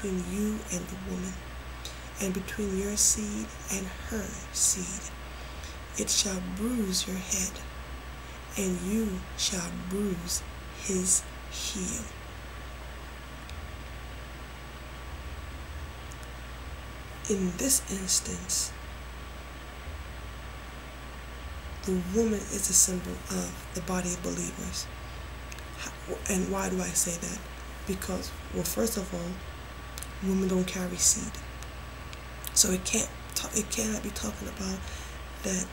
between you and the woman, and between your seed and her seed. It shall bruise your head, and you shall bruise his heel. In this instance, the woman is a symbol of the body of believers. And why do I say that? Because, well, first of all, women don't carry seed. So it cannot be talking about that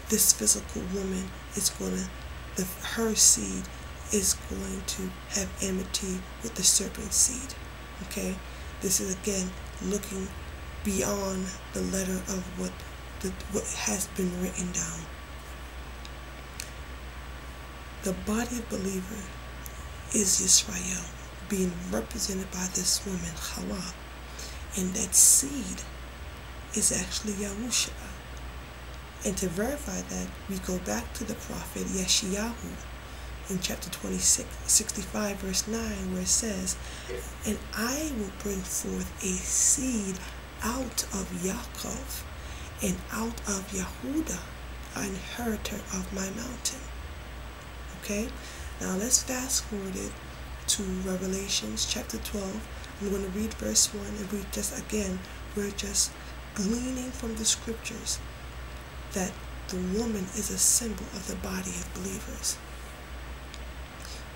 this physical woman is her seed is going to have enmity with the serpent's seed. Okay? This is again looking beyond the letter of what has been written down. The body of believer is Israel, being represented by this woman, Hawa, and that seed is actually Yahusha. And to verify that, we go back to the prophet Yeshayahu in chapter 65, verse 9, where it says, "And I will bring forth a seed out of Yaakov, and out of Yehuda, an inheritor of my mountain." Okay, now let's fast forward it to Revelations chapter 12. I'm going to read verse 1, and we're just gleaning from the scriptures that the woman is a symbol of the body of believers.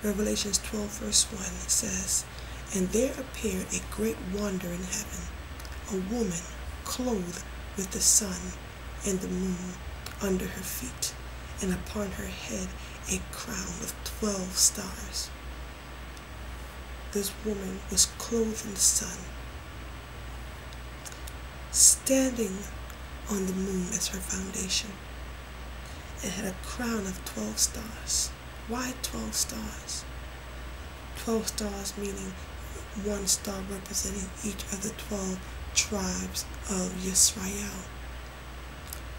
Revelations 12, verse 1 says, "And there appeared a great wonder in heaven, a woman clothed with the sun and the moon under her feet, and upon her head a crown of 12 stars. This woman was clothed in the sun, standing on the moon as her foundation, and had a crown of 12 stars. Why 12 stars? 12 stars meaning one star representing each of the 12 tribes of Yisrael.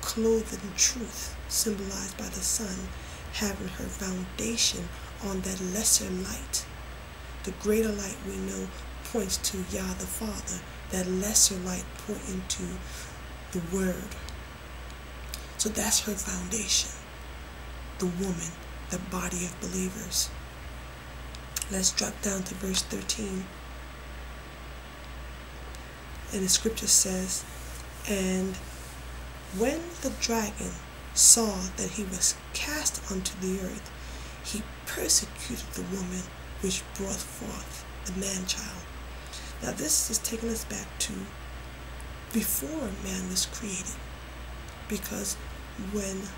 Clothed in truth, symbolized by the sun, having her foundation on that lesser light. The greater light we know points to Yah the Father, that lesser light pointing to the Word. So that's her foundation, the woman, the body of believers. Let's drop down to verse 13. And the scripture says, "And when the dragon saw that he was cast unto the earth, he persecuted the woman which brought forth the man-child." Now this is taking us back to before man was created, because when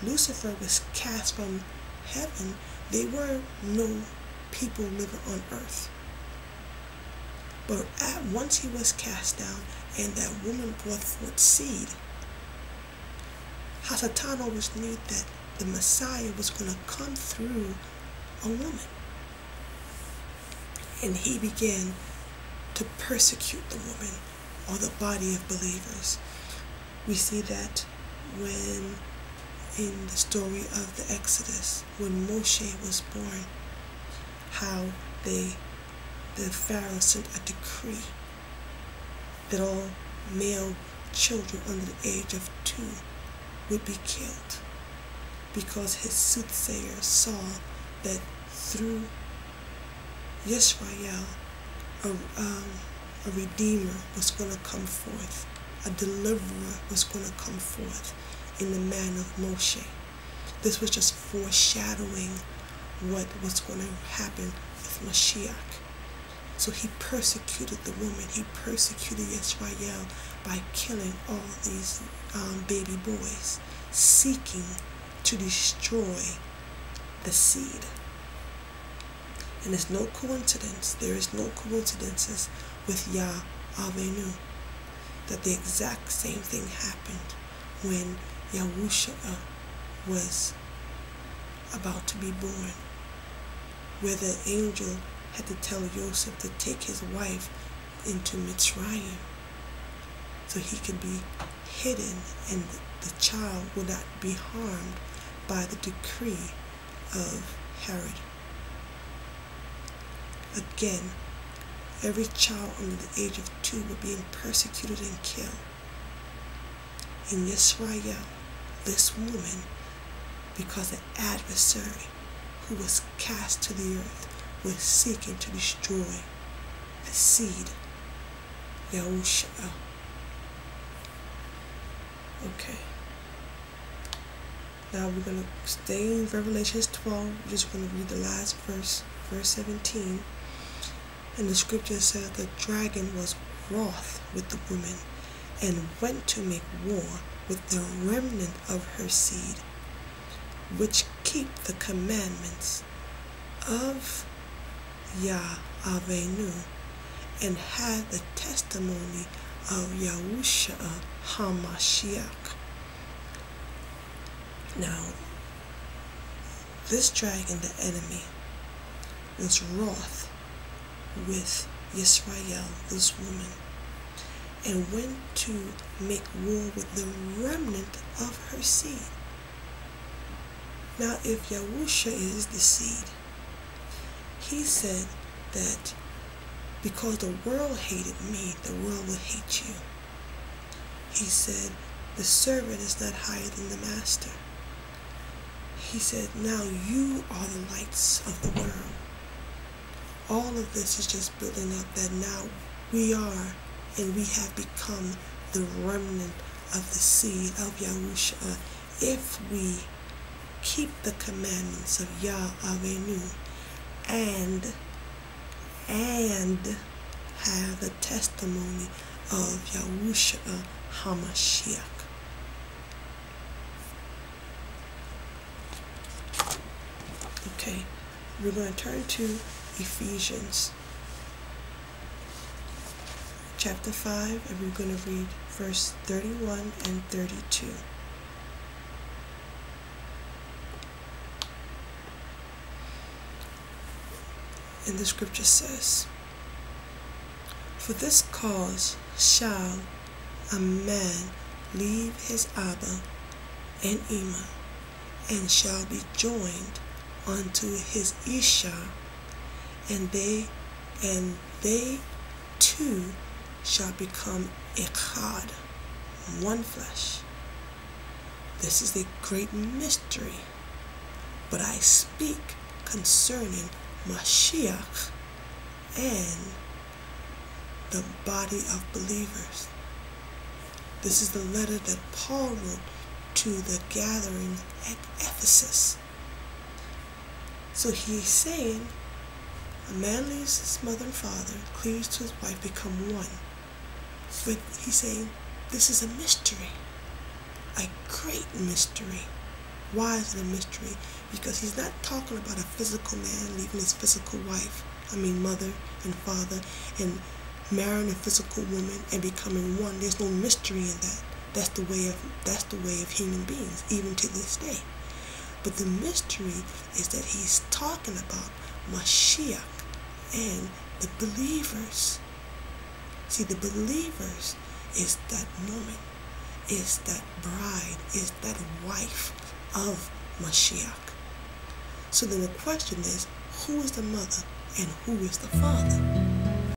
Lucifer was cast from heaven, there were no people living on earth. But once he was cast down and that woman brought forth seed, Hasatan always knew that the Messiah was going to come through a woman. And he began to persecute the woman, or the body of believers. We see that when in the story of the Exodus, when Moshe was born, how the Pharaoh sent a decree that all male children under the age of 2 would be killed, because his soothsayers saw that through Yisrael a redeemer was going to come forth, a deliverer was going to come forth in the man of Moshe. This was just foreshadowing what was going to happen with Mashiach. So he persecuted the woman. He persecuted Yisrael by killing all these baby boys, seeking to destroy the seed. And there's no coincidence. There is no coincidences with Yah Avenu that the exact same thing happened when Yahusha was about to be born, where the angel had to tell Joseph to take his wife into Mitzrayim so he could be hidden and the child would not be harmed by the decree of Herod. Again, Every child under the age of 2 were being persecuted and killed. In Israel, this woman, because the adversary who was cast to the earth was seeking to destroy the seed, Yahusha. Okay. Now we're going to stay in Revelations 12. We're just going to read the last verse, verse 17. And the scripture says the dragon was wroth with the woman and went to make war with the remnant of her seed, which keep the commandments of Yah Avenu and had the testimony of Yahusha HaMashiach. Now, this dragon, the enemy, was wroth with Yisrael, this woman, and went to make war with the remnant of her seed. Now, if Yahusha is the seed, he said that because the world hated me, the world will hate you. He said, the servant is not higher than the master. He said, now you are the lights of the world. All of this is just building up that now we are and we have become the remnant of the seed of Yahusha if we keep the commandments of Yah Avenu and have the testimony of Yahusha HaMashiach. Okay, we're going to turn to Ephesians chapter 5, and we're going to read verse 31 and 32. And the scripture says, for this cause shall a man leave his Abba and Ima, and shall be joined unto his Isha, and they two shall become echad, one flesh. This is a great mystery, but I speak concerning Mashiach and the body of believers. This is the letter that Paul wrote to the gathering at Ephesus. So he's saying, a man leaves his mother and father, cleaves to his wife, become one. But he's saying, this is a mystery, a great mystery. Why is it a mystery? Because he's not talking about a physical man leaving his physical wife, mother and father, and marrying a physical woman and becoming one. There's no mystery in that. That's the way of human beings, even to this day. But the mystery is that he's talking about Mashiach and the believers. See, the believers is that woman, is that bride, is that wife of Mashiach. So then the question is, who is the mother and who is the father?